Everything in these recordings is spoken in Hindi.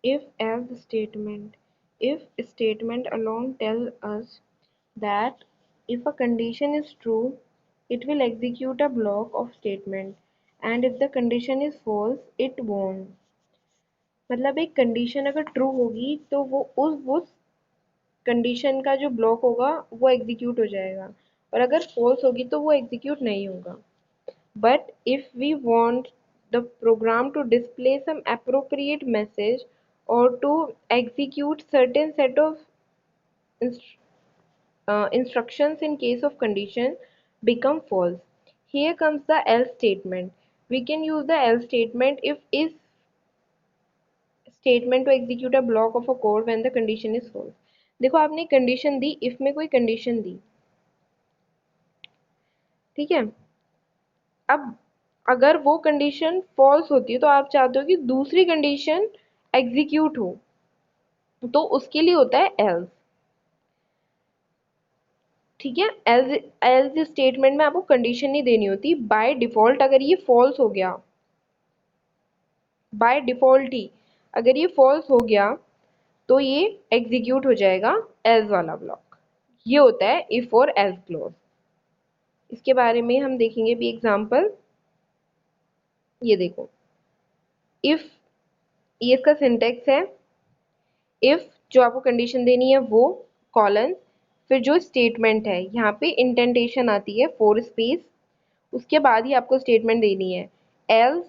If-else statement. If statement alone tell us that if a condition is true, it will execute a block of statement, and if the condition is false, it won't. मतलब एक कंडीशन अगर ट्रू होगी तो वो उस कंडीशन का जो ब्लॉक होगा वो एग्जीक्यूट हो जाएगा, और अगर फॉल्स होगी तो वो एग्जीक्यूट नहीं होगा. But if we want the program to display some appropriate message or to execute certain set of inst- instructions in case of condition become false, here comes the else statement. We can use the else statement if is statement to execute a block of a code when the condition is false. देखो आपने कंडीशन दी, if में कोई कंडीशन दी, ठीक है. अब अगर वो कंडीशन फॉल्स होती है तो आप चाहते हो कि दूसरी कंडीशन एग्जीक्यूट हो, तो उसके लिए होता है एल्स. ठीक है. एल्स एल्स स्टेटमेंट में आपको कंडीशन नहीं देनी होती. बाय डिफॉल्ट अगर ये फॉल्स हो गया, बाय डिफॉल्ट ही अगर ये फॉल्स हो गया तो ये एग्जीक्यूट हो जाएगा एल्स वाला ब्लॉक. ये होता है इफ और एल्स क्लॉज. इसके बारे में हम देखेंगे भी एग्जांपल. ये देखो, इफ, ये इसका सिंटेक्स है. इफ जो आपको कंडीशन देनी है वो कॉलन, फिर जो स्टेटमेंट है यहाँ पे इंडेंटेशन आती है 4 स्पेस, उसके बाद ही आपको स्टेटमेंट देनी है. एल्स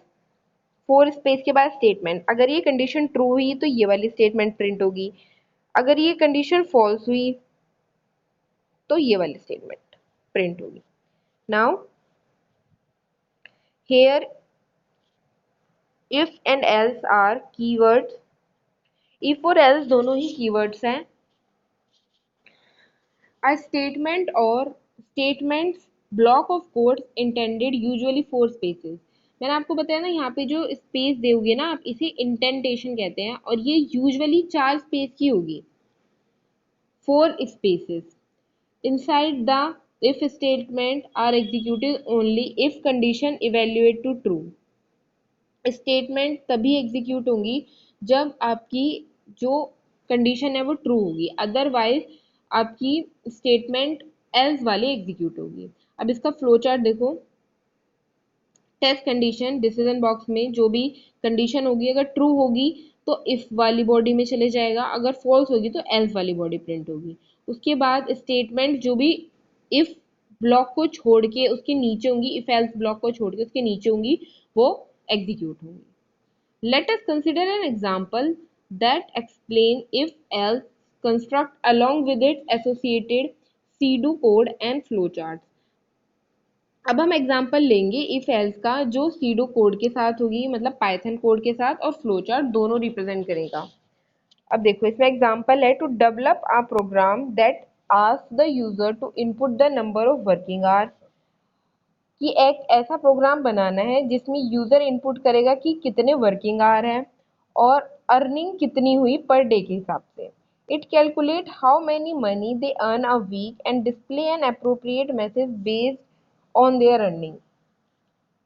4 स्पेस के बाद स्टेटमेंट. अगर ये कंडीशन ट्रू हुई तो ये वाली स्टेटमेंट प्रिंट होगी, अगर ये कंडीशन फॉल्स हुई तो ये वाली स्टेटमेंट प्रिंट होगी. Now here if and else are keywords. If और एल्स दोनों ही कीवर्ड्स हैं. A statement or statements block of codes intended usually 4 spaces. मैंने आपको बताया ना, यहाँ पे जो स्पेस दोगे ना आप इसे इंटेंटेशन कहते हैं, और ये यूजुअली 4 स्पेस की होगी, 4 spaces. Inside the if statement are executed only if condition evaluate to true. Statement तभी एग्जीक्यूट होंगी जब आपकी जो कंडीशन है वो ट्रू होगी, अदरवाइज आपकी स्टेटमेंट एल्स वाली एग्जीक्यूट होगी. अब इसका फ्लो चार्ट देखो. टेस्ट कंडीशन डिसीजन बॉक्स में जो भी कंडीशन होगी अगर ट्रू होगी तो इफ वाली बॉडी में चले जाएगा, अगर फॉल्स होगी तो एल्स वाली बॉडी प्रिंट होगी. उसके बाद स्टेटमेंट जो भी इफ ब्लॉक को छोड़ के उसके नीचे होंगी, इफ एल्स ब्लॉक को छोड़ के उसके नीचे होंगी, वो एग्जीक्यूट होंगी. Let us consider an example that explain if-else construct along with its associated pseudo code and flowcharts. अब हम एग्जाम्पल लेंगे इफ एल्स का जो सीडो कोड के साथ होगी, मतलब पाइथन कोड के साथ, और फ्लो चार्ट दोनों रिप्रेजेंट करेगा. अब देखो इसमें एग्जाम्पल है to develop a program that ask the user to input the number of working hours. कि एक ऐसा प्रोग्राम बनाना है जिसमें यूजर इनपुट करेगा कि कितने वर्किंग आवर हैं और अर्निंग कितनी हुई पर डे के हिसाब से. It calculate how many money they earn a week and display an appropriate message based on their earning.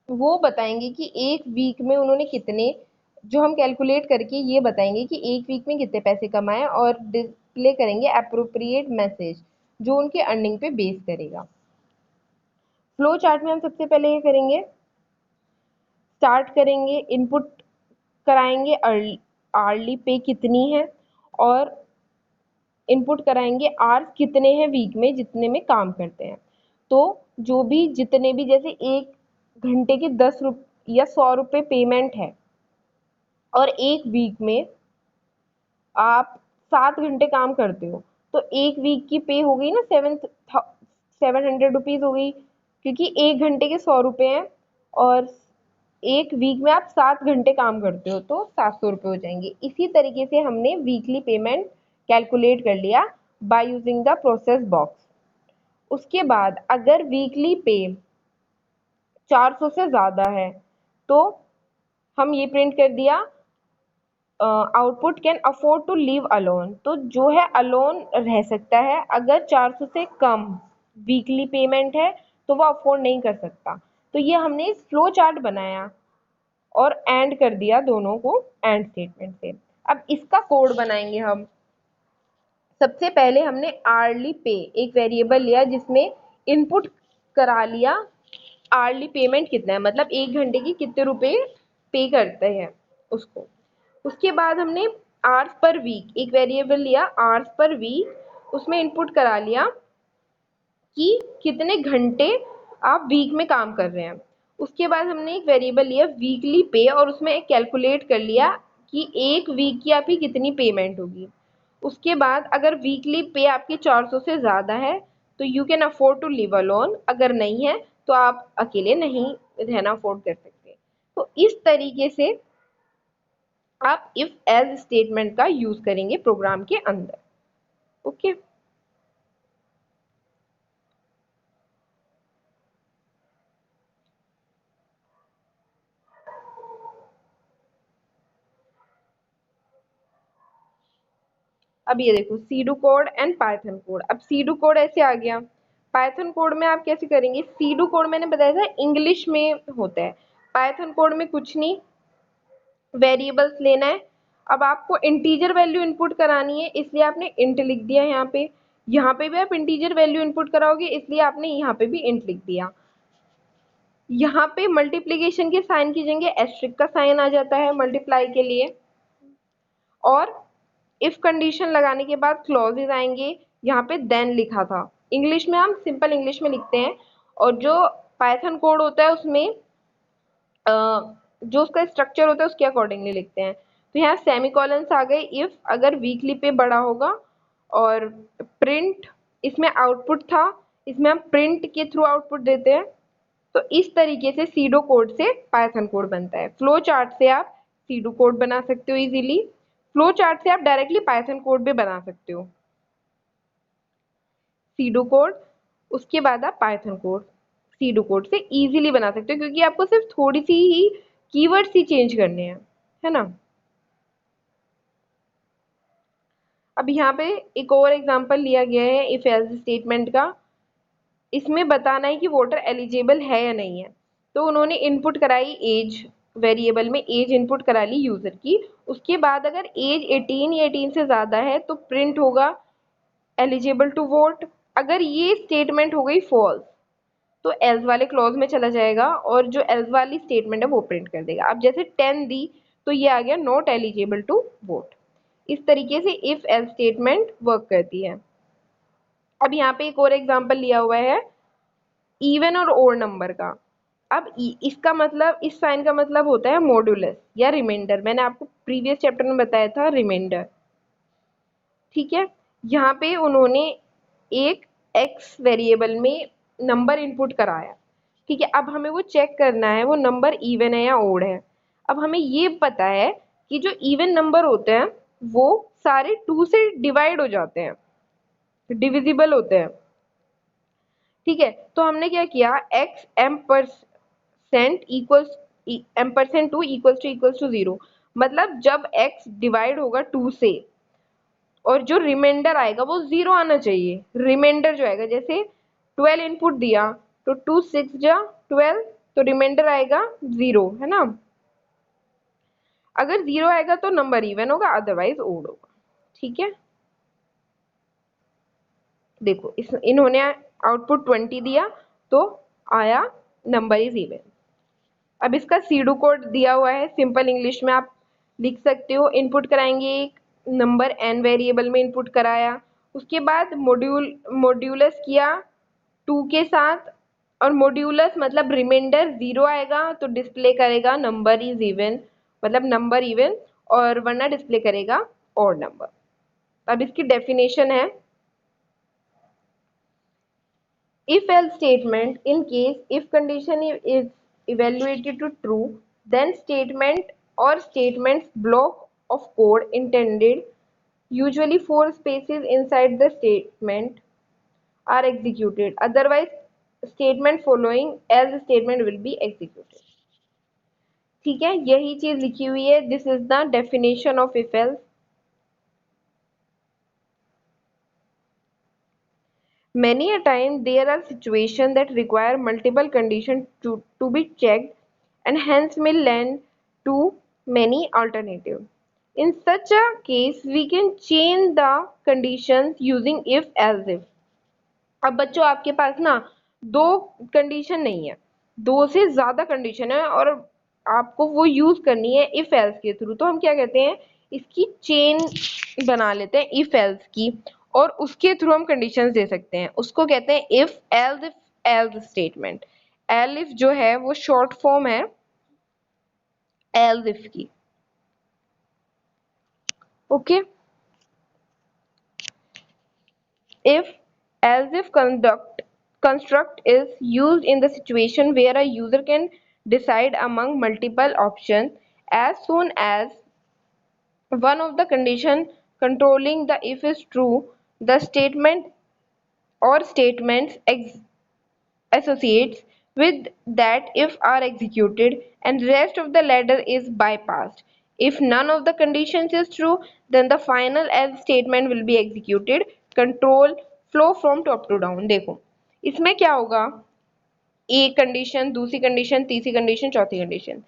वो बताएंगे कि एक वीक में उन्होंने कितने, जो हम कैलकुलेट करके ये बताएंगे कि एक वीक में कितने पैसे कमाए, और डिस्प्ले करेंगे अप्रोप्रिएट मैसेज जो उनके अर्निंग पे बेस करेगा. फ्लो चार्ट में हम सबसे पहले ये करेंगे, स्टार्ट करेंगे, इनपुट कराएंगे आर्ली पे कितनी है, और इनपुट कराएंगे आवर्स कितने हैं वीक में जितने में काम करते हैं. तो जो भी जितने भी, जैसे एक घंटे के 10 रुपये या 100 रुपये पेमेंट है, और एक वीक में आप 7 घंटे काम करते हो, तो एक वीक की पे हो गई ना 700 रुपीज़ हो गई, क्योंकि एक घंटे के 100 रुपये हैं, और एक वीक में आप 7 घंटे काम करते हो तो 700 रुपये हो जाएंगे. इसी तरीके से हमने वीकली पेमेंट कैलकुलेट कर लिया by using the process box. उसके बाद अगर वीकली पे 400 से ज़्यादा है तो हम ये प्रिंट कर दिया output can afford to leave alone. तो जो है अलोन रह सकता है, अगर 400 से कम वीकली पेमेंट है तो वो अफोर्ड नहीं कर सकता. तो ये हमने फ्लो चार्ट बनाया और एंड कर दिया दोनों को एंड स्टेटमेंट से. अब इसका कोड बनाएंगे हम। सबसे पहले हमने आर्ली पे एक वेरिएबल लिया जिसमें इनपुट करा लिया आर्ली पेमेंट कितना है, मतलब 1 घंटे की कितने रुपए पे करते हैं उसको। उसके बाद हमने आवर्स पर वीक एक वेरिएबल लिया, आवर्स पर वीक, उसमें इनपुट करा लिया कि कितने घंटे आप वीक में काम कर रहे हैं। उसके बाद हमने एक वेरिएबल लिया वीकली पे और उसमें एक कैलकुलेट कर लिया कि एक वीक की आपकी कितनी पेमेंट होगी। उसके बाद अगर वीकली पे आपकी 400 से ज़्यादा है तो you can afford to live alone, अगर नहीं है तो आप अकेले नहीं रहना अफोर्ड कर सकते। तो इस तरीके से आप इफ एल्स स्टेटमेंट का यूज करेंगे प्रोग्राम के अंदर। ओके अब ये देखो सीडू कोड एंड पाइथन कोड। अब सीडू कोड ऐसे आ गया, पाइथन कोड में आप कैसे करेंगे। सीडू कोड मैंने बताया था इंग्लिश में होता है, पाइथन कोड में कुछ नहीं, वेरिएबल्स लेना है। अब आपको इंटीजर वैल्यू इनपुट करानी है इसलिए आपने इंट लिख दिया यहाँ पे भी आप इंटीजर वैल्यू इनपुट कराओगे इसलिए आपने यहाँ पे भी इंट लिख दिया। यहाँ पे मल्टीप्लीकेशन के साइन की जगह एस्ट्रिक का साइन आ जाता है मल्टीप्लाई के लिए। और इफ कंडीशन लगाने के बाद क्लॉजेज आएंगे, यहाँ पे देन लिखा था, इंग्लिश में हम सिंपल इंग्लिश में लिखते हैं और जो पाइथन कोड होता है उसमें जो उसका स्ट्रक्चर होता है उसके अकॉर्डिंगली लिखते हैं। तो यहाँ सेमीकोलन्स आ गए इफ अगर वीकली पे बड़ा होगा, और प्रिंट इसमें आउटपुट था, इसमें हम प्रिंट के थ्रू आउटपुट देते हैं। तो इस तरीके से सीडो कोड से पाइथन कोड बनता है। फ्लो चार्ट से आप सीडो कोड बना सकते हो इजीली, फ्लो चार्ट से आप डायरेक्टली पाइथन कोड भी बना सकते हो। सीडो कोड, उसके बाद आप पाइथन कोड सीडो कोड से इजीली बना सकते हो क्योंकि आपको सिर्फ थोड़ी सी ही कीवर्ड्स ही चेंज करने हैं, है ना। अब यहाँ पे एक और एग्जांपल लिया गया है इफ एल्स स्टेटमेंट का। इसमें बताना है कि वोटर एलिजिबल है या नहीं है। तो उन्होंने इनपुट कराई एज, वेरिएबल में एज इनपुट करा ली यूजर की। उसके बाद अगर एज 18 या 18 से ज्यादा है तो प्रिंट होगा एलिजिबल टू वोट। अगर ये स्टेटमेंट हो गई फॉल्स तो एल्स वाले क्लॉज में चला जाएगा और जो एल्स वाली स्टेटमेंट है वो प्रिंट कर देगा। अब जैसे 10 दी तो ये आ गया नॉट एलिजिबल टू वोट। इस तरीके से इफ एल्स स्टेटमेंट वर्क करती है। अब यहाँ पे एक और एग्जांपल लिया हुआ है इवन और ओड नंबर का। अब इसका मतलब, इस साइन का मतलब होता है मॉड्यूलस या रिमाइंडर। मैंने आपको प्रीवियस चैप्टर में बताया था रिमाइंडर, ठीक है। यहाँ पे उन्होंने एक एक्स वेरिएबल में नंबर इनपुट कराया, ठीक है। अब हमें वो चेक करना है वो नंबर इवन है या ओड है। अब हमें ये पता है कि जो इवन नंबर होते हैं वो सारे 2 से डिवाइड हो जाते हैं, डिविजिबल होते हैं, ठीक है। तो हमने क्या किया, X M percent equals M percent two equals to 0, मतलब जब एक्स डिवाइड होगा 2 से और जो रिमाइंडर आएगा वो 0 आना चाहिए। रिमाइंडर जो आएगा, जैसे 12 इनपुट दिया तो 2 6 जा 12, तो रिमाइंडर आएगा 0, है ना। अगर 0 आएगा तो नंबर इवन होगा, अदरवाइज ओड होगा, ठीक है। देखो इन्होंने आउटपुट 20 दिया तो आया नंबर इज इवन। अब इसका सीडू कोड दिया हुआ है, सिंपल इंग्लिश में आप लिख सकते हो। इनपुट कराएंगे एक नंबर एन वेरिएबल में इनपुट कराया, उसके बाद मॉड्यूलस किया 2 के साथ, और मॉड्यूलस मतलब रिमाइंडर 0 आएगा तो डिस्प्ले करेगा नंबर इज इवन, मतलब नंबर इवन, और वरना डिस्प्ले करेगा ऑड नंबर। अब इसकी डेफिनेशन है if else statement, in case if condition is evaluated to true, then statement or statements block of code intended, usually 4 spaces inside the statement, are executed, otherwise statement following else statement will be executed। ठीक है, यही चीज लिखी हुई है, this is the definition of if else। Many a time there are situations that require multiple conditions to be checked and hence may lend to many alternatives. In such a case, we can change the conditions using if else if. अब बच्चों आपके पास ना दो कंडीशन नहीं है, दो से ज्यादा कंडीशन है और आपको वो यूज करनी है इफ एल्स के थ्रू, तो हम क्या कहते हैं, इसकी चेन बना लेते हैं इफ एल्स की, और उसके थ्रू हम कंडीशंस दे सकते हैं, उसको कहते हैं if else statement. L if जो है वो शॉर्ट फॉर्म है एल्स इफ की। Okay, if as if construct is used in the situation where a user can decide among multiple options, as soon as one of the condition controlling the if is true, the statement or statements associates with that if are executed and rest of the ladder is bypassed. If none of the conditions is true, then the final else statement will be executed. Control flow from top to down। देखो इसमें क्या होगा, एक कंडीशन, दूसरी कंडीशन, तीसरी कंडीशन, चौथी कंडीशन।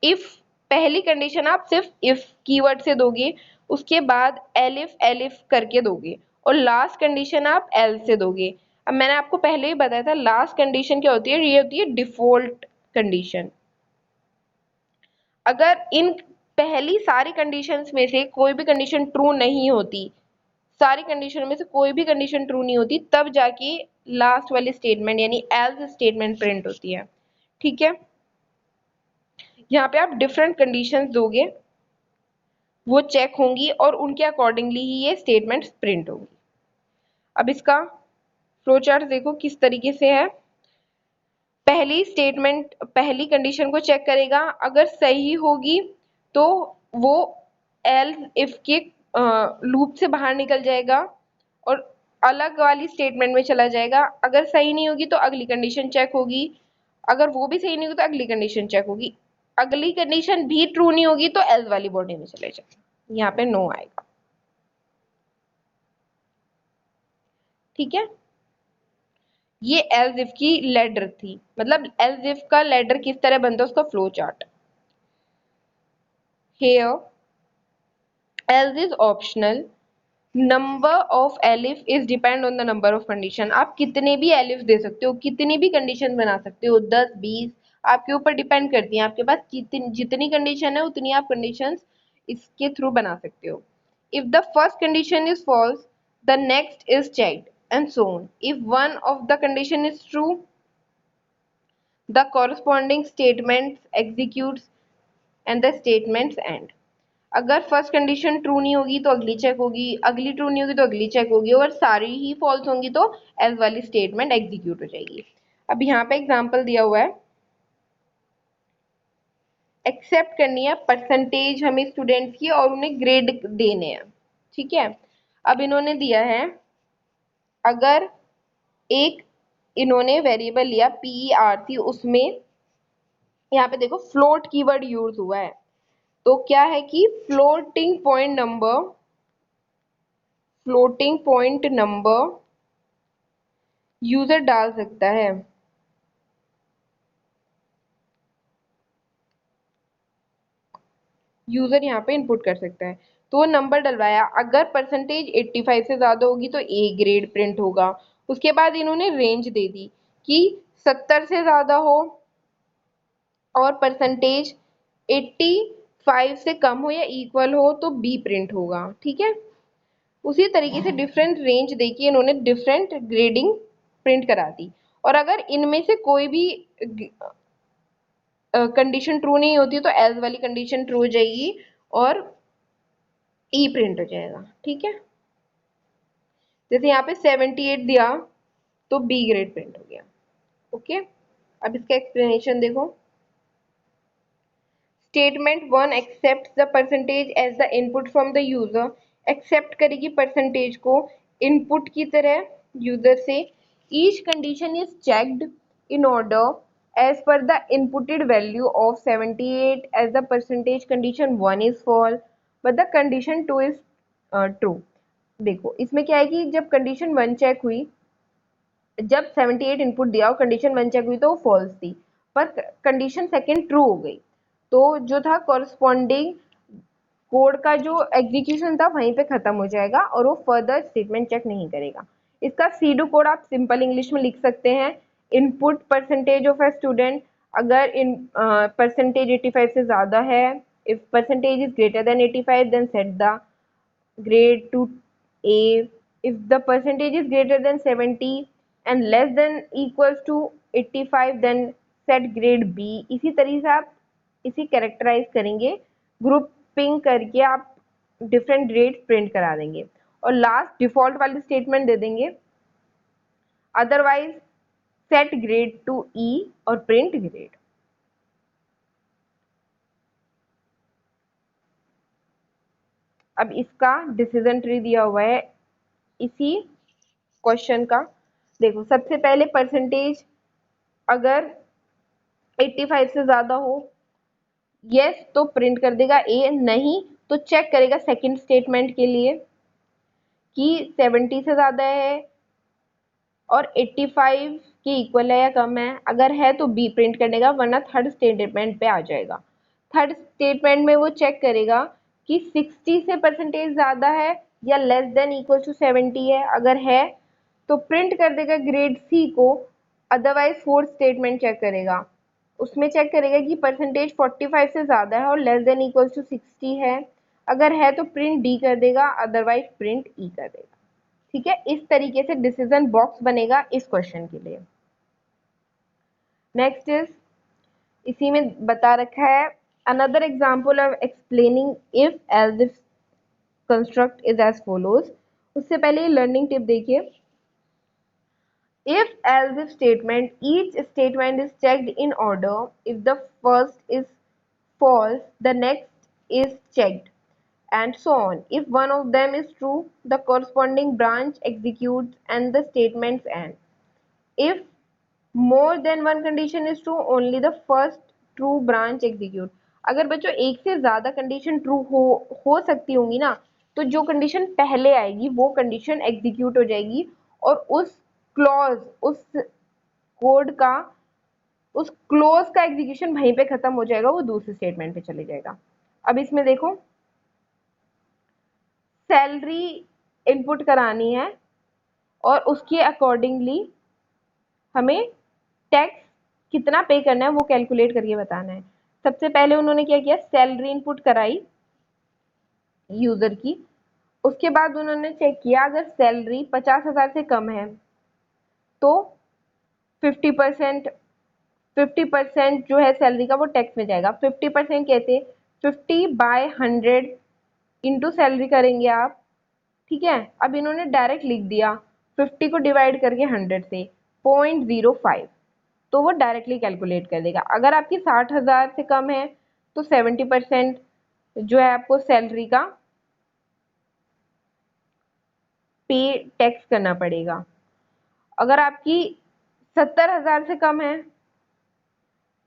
इफ पहली कंडीशन आप सिर्फ इफ कीवर्ड से दोगे, उसके बाद एलिफ करके दोगे, और लास्ट कंडीशन आप एल से दोगे। अब मैंने आपको पहले ही बताया था लास्ट कंडीशन क्या होती है, ये होती है डिफॉल्ट कंडीशन। अगर इन पहली सारी कंडीशंस में से कोई भी कंडीशन ट्रू नहीं होती, सारी कंडीशन में से कोई भी कंडीशन ट्रू नहीं होती, तब जाके लास्ट वाली स्टेटमेंट यानी एल्स स्टेटमेंट प्रिंट होती है। ठीक है, यहाँ पे आप डिफरेंट कंडीशंस दोगे, वो चेक होंगी और उनके अकॉर्डिंगली ही ये स्टेटमेंट प्रिंट होंगी। अब इसका फ्लो चार्ट देखो किस तरीके से है। पहली स्टेटमेंट पहली कंडीशन को चेक करेगा, अगर सही होगी तो वो एल्स इफ के लूप से बाहर निकल जाएगा और अलग वाली स्टेटमेंट में चला जाएगा। अगर सही नहीं होगी तो अगली कंडीशन चेक होगी, अगर वो भी सही नहीं होगी तो अगली कंडीशन चेक होगी, अगली कंडीशन भी ट्रू नहीं होगी तो एल्स वाली बॉडी में चले जाएगा, यहाँ पे नो आएगा। ठीक है, ये एल्स इफ की लैडर थी, मतलब एल्स इफ का लैडर किस तरह बनता है उसका flow chart. Here else is optional, number of elif is depend on the number of condition। आप कितने भी एलिफ दे सकते हो, कितनी भी कंडीशन बना सकते हो, 10 20 आपके ऊपर डिपेंड करती हैं, आपके पास जितनी कंडीशन है उतनी आप कंडीशन इसके थ्रू बना सकते हो। If the first condition is false, the next is checked and so on. If one of the condition is true, the corresponding statements executes and the statements end। अगर फर्स्ट कंडीशन ट्रू नहीं होगी तो अगली चेक होगी, अगली ट्रू नहीं होगी तो अगली चेक होगी, और सारी ही फॉल्स होंगी तो एल्स वाली स्टेटमेंट एग्जीक्यूट हो जाएगी। अब यहाँ पे एग्जांपल दिया हुआ है, एक्सेप्ट करनी है परसेंटेज हमें स्टूडेंट्स की और उन्हें ग्रेड देने हैं। ठीक है, अब इन्होंने दिया है, अगर एक इन्होंने वेरिएबल लिया PERC, उसमें यहाँ पे देखो फ्लोट कीवर्ड यूज हुआ है, तो क्या है कि फ्लोटिंग पॉइंट नंबर यूजर डाल सकता है। यूजर यहाँ पे इनपुट कर सकता है, तो वो नंबर डलवाया, अगर परसेंटेज 85 से ज्यादा होगी तो ए ग्रेड प्रिंट होगा। उसके बाद इन्होंने रेंज दे दी कि 70 से ज्यादा हो और परसेंटेज 85 से कम हो या इक्वल हो तो बी प्रिंट होगा। ठीक है, उसी तरीके से डिफरेंट रेंज देखिए इन्होंने डिफरेंट ग्रेडिंग प्रिंट करा दी, और अगर इनमें से कोई भी कंडीशन ट्रू नहीं होती तो एल्स वाली कंडीशन ट्रू हो जाएगी और ई प्रिंट हो जाएगा। ठीक है, जैसे यहाँ पे 78 दिया तो बी ग्रेड प्रिंट हो गया। ओके, अब इसका एक्सप्लेनेशन देखो। Statement 1 accept the percentage as the input from the user. Accept करेगी परसेंटेज को इनपुट की तरह यूजर से। Each condition is checked in order as per the inputted value of 78 as the percentage condition 1 is false but the condition 2 is true। देखो इसमें क्या है कि जब कंडीशन 1 चेक हुई, जब 78 इनपुट दिया और कंडीशन 1 चेक हुई तो वो फॉल्स थी, पर कंडीशन सेकंड ट्रू हो गई, तो जो था कॉरस्पॉन्डिंग कोड का जो एग्जीक्यूशन था वहीं पे खत्म हो जाएगा और वो फर्दर स्टेटमेंट चेक नहीं करेगा। इसका सीडो कोड आप सिंपल इंग्लिश में लिख सकते हैं। Input percentage of a student, अगर इन परसेंटेज 85 से ज़्यादा है, if percentage is greater than 85 then set the grade to A. If the percentage is greater than 70 and less than equals to 85 then set grade B। इसी तरीके से आप इसी कैरेक्टराइज करेंगे, ग्रुपिंग करके आप डिफरेंट ग्रेड्स प्रिंट करा देंगे और लास्ट डिफॉल्ट वाली स्टेटमेंट दे देंगे, otherwise set grade two E और प्रिंट ग्रेड। अब इसका डिसीजन ट्री दिया हुआ है इसी क्वेश्चन का। देखो सबसे पहले परसेंटेज अगर 85 से ज्यादा हो, यस तो प्रिंट कर देगा ए, नहीं तो चेक करेगा सेकंड स्टेटमेंट के लिए कि 70 से ज्यादा है और 85 के इक्वल है या कम है, अगर है तो बी प्रिंट कर देगा, वरना थर्ड स्टेटमेंट पे आ जाएगा। थर्ड स्टेटमेंट में वो चेक करेगा कि 60 से परसेंटेज ज्यादा है या लेस देन इक्वल टू 70 है, अगर है तो प्रिंट कर देगा ग्रेड सी को, अदरवाइज फोर्थ स्टेटमेंट चेक करेगा, उसमें चेक करेगा कि परसेंटेज 45 से ज़्यादा है और लेस देन इक्वल टू 60 है, अगर है तो प्रिंट डी कर देगा, अदरवाइज प्रिंट ई कर देगा। ठीक है, इस तरीके से डिसीजन बॉक्स बनेगा इस क्वेश्चन के लिए। नेक्स्ट इज, इसी में बता रखा है another example of explaining if else if construct is as follows. उससे पहले लर्निंग टिप देखिए, if else if statement, each statement is checked in order, if the first is false the next is checked and so on. If one of them is true the corresponding branch executes and the statements end. If more than one condition is true only the first true branch execute। अगर बच्चों एक से ज्यादा कंडीशन ट्रू हो सकती होंगी ना, तो जो कंडीशन पहले आएगी वो कंडीशन एग्जीक्यूट हो जाएगी और उस क्लॉज, उस कोड का, उस क्लोज का एग्जीक्यूशन वहीं पे खत्म हो जाएगा, वो दूसरे स्टेटमेंट पे चले जाएगा। अब इसमें देखो सैलरी इनपुट करानी है और उसके अकॉर्डिंगली हमें टैक्स कितना पे करना है वो कैलकुलेट करके बताना है। सबसे पहले उन्होंने क्या किया, सैलरी इनपुट कराई यूजर की, उसके बाद उन्होंने चेक किया अगर सैलरी 50,000 से कम है तो 50% 50% जो है सैलरी का वो टैक्स में जाएगा। 50% कैसे, 50/100 इंटू सैलरी करेंगे आप। ठीक है, अब इन्होंने डायरेक्ट लिख दिया 50 को डिवाइड करके 100 से 0.05, तो वो डायरेक्टली कैलकुलेट कर देगा। अगर आपकी 60,000 से कम है तो 70% जो है आपको सैलरी का पे टैक्स करना पड़ेगा। अगर आपकी 70,000 से कम है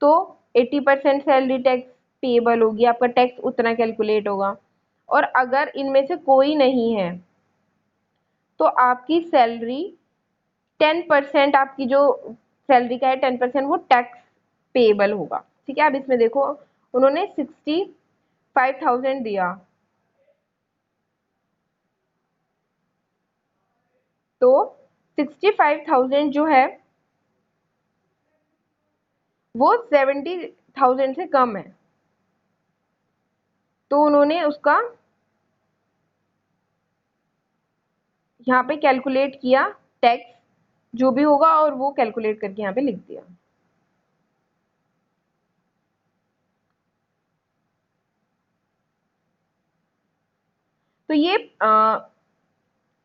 तो 80% सैलरी टैक्स पेएबल होगी, आपका टैक्स उतना कैलकुलेट होगा। और अगर इनमें से कोई नहीं है तो आपकी सैलरी 10%, आपकी जो सैलरी का है 10% वो टैक्स पेएबल होगा। ठीक है, अब इसमें देखो उन्होंने 65,000 दिया, तो 65,000 जो है वो 70,000 से कम है, तो उन्होंने उसका यहाँ पे कैलकुलेट किया टैक्स जो भी होगा और वो कैलकुलेट करके यहाँ पे लिख दिया। तो ये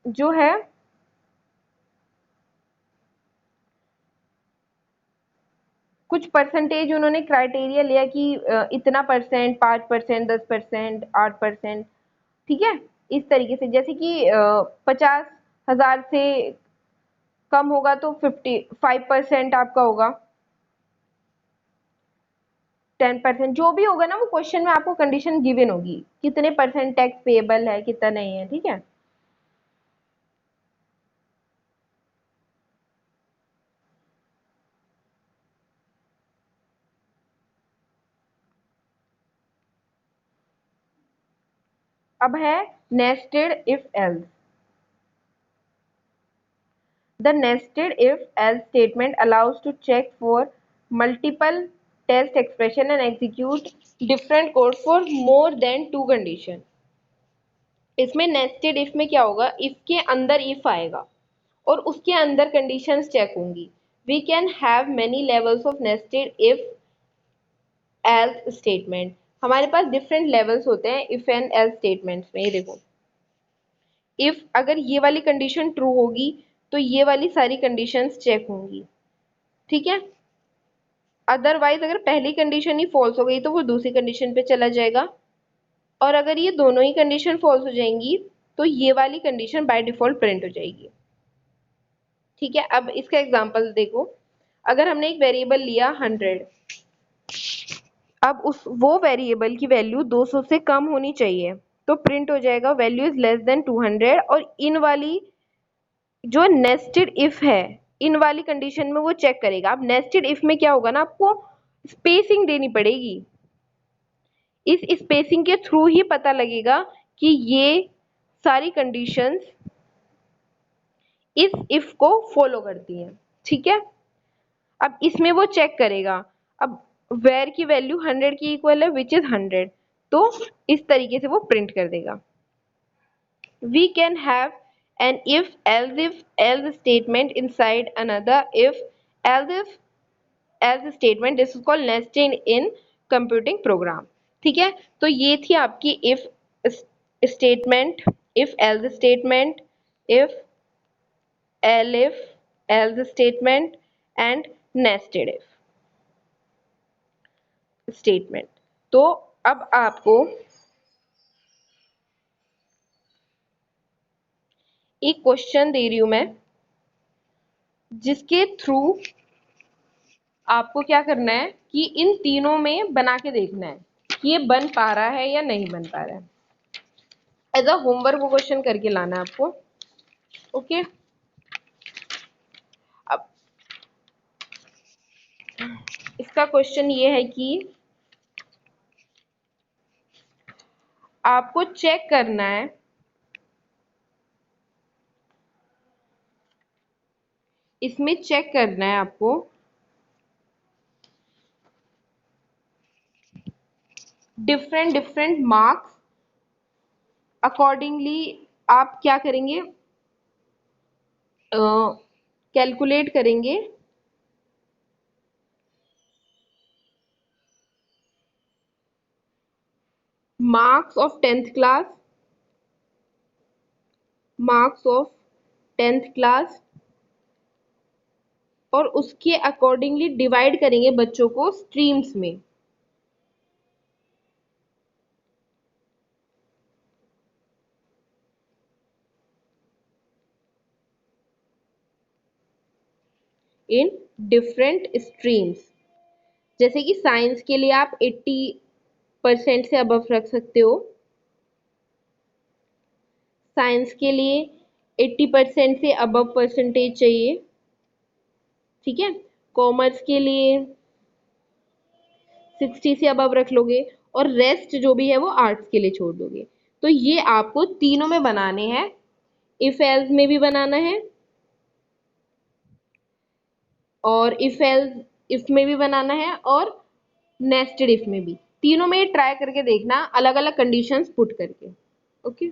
जो है कुछ परसेंटेज उन्होंने क्राइटेरिया लिया कि इतना परसेंट, 5%, 10%, 8%। ठीक है, इस तरीके से जैसे कि 50,000 से कम होगा तो 55% आपका होगा, 10% जो भी होगा ना वो क्वेश्चन में आपको कंडीशन गिवन होगी, कितने परसेंट टैक्स पेएबल है कितना नहीं है। ठीक है, अब है nested if else. The nested if-else statement allows to check for multiple test expression and execute different code for more than two condition। इसमें nested if में क्या होगा, if के अंदर if आएगा और उसके अंदर conditions check होंगी। We can have many levels of nested if else statement। हमारे पास different levels होते हैं if and else statements में। ये देखो, if अगर ये वाली condition true होगी तो ये वाली सारी conditions check होंगी, ठीक है। अदरवाइज अगर पहली कंडीशन ही फॉल्स हो गई तो वो दूसरी कंडीशन पे चला जाएगा, और अगर ये दोनों ही कंडीशन फॉल्स हो जाएंगी तो ये वाली कंडीशन बाय डिफॉल्ट प्रिंट हो जाएगी, ठीक है। अब इसका एग्जांपल देखो, अगर हमने एक वेरिएबल लिया 100, अब उस वो वेरिएबल की वैल्यू 200 से कम होनी चाहिए, तो प्रिंट हो जाएगा वैल्यू इज लेस देन 200। और इन वाली जो नेस्टेड इफ है, इन वाली कंडीशन में वो चेक करेगा। अब नेस्टेड इफ में क्या होगा ना, आपको स्पेसिंग देनी पड़ेगी। इस स्पेसिंग के थ्रू ही पता लगेगा कि ये सारी कंडीशंस इस इफ को फॉलो करती हैं, ठीक है। अब इसमें वो चेक करेगा, अब वेर की वैल्यू 100 की इक्वल है विच इज 100, तो इस तरीके से वो प्रिंट कर देगा। We can have an if else statement inside another if else statement। This is called nesting in computing program, ठीक है। तो ये थी आपकी if statement, if else statement, if else statement and nested if statement। तो अब आपको एक क्वेश्चन दे रही हूं मैं, जिसके थ्रू आपको क्या करना है कि इन तीनों में बना के देखना है कि ये बन पा रहा है या नहीं बन पा रहा है। एज अ होमवर्क वो क्वेश्चन करके लाना है आपको, ओके। अब इसका क्वेश्चन ये है कि आपको चेक करना है इसमें चेक करना है आपको डिफरेंट मार्क्स। अकॉर्डिंगली आप क्या करेंगे, कैलकुलेट करेंगे marks of 10th class, marks of 10th class, और उसके अकॉर्डिंगली डिवाइड करेंगे बच्चों को स्ट्रीम्स में। इन डिफरेंट स्ट्रीम्स, जैसे कि साइंस के लिए आप 80% से अबव रख सकते हो, साइंस के लिए 80% से अबव परसेंटेज चाहिए, ठीक है। कॉमर्स के लिए 60 से अबव रख लोगे, और रेस्ट जो भी है वो आर्ट्स के लिए छोड़ दोगे। तो ये आपको तीनों में बनाने हैं, इफ एल्स में भी बनाना है और इफ में भी बनाना है और नेस्टेड इफ में भी। तीनों में ट्राई करके देखना, अलग अलग कंडीशंस पुट करके, ओके।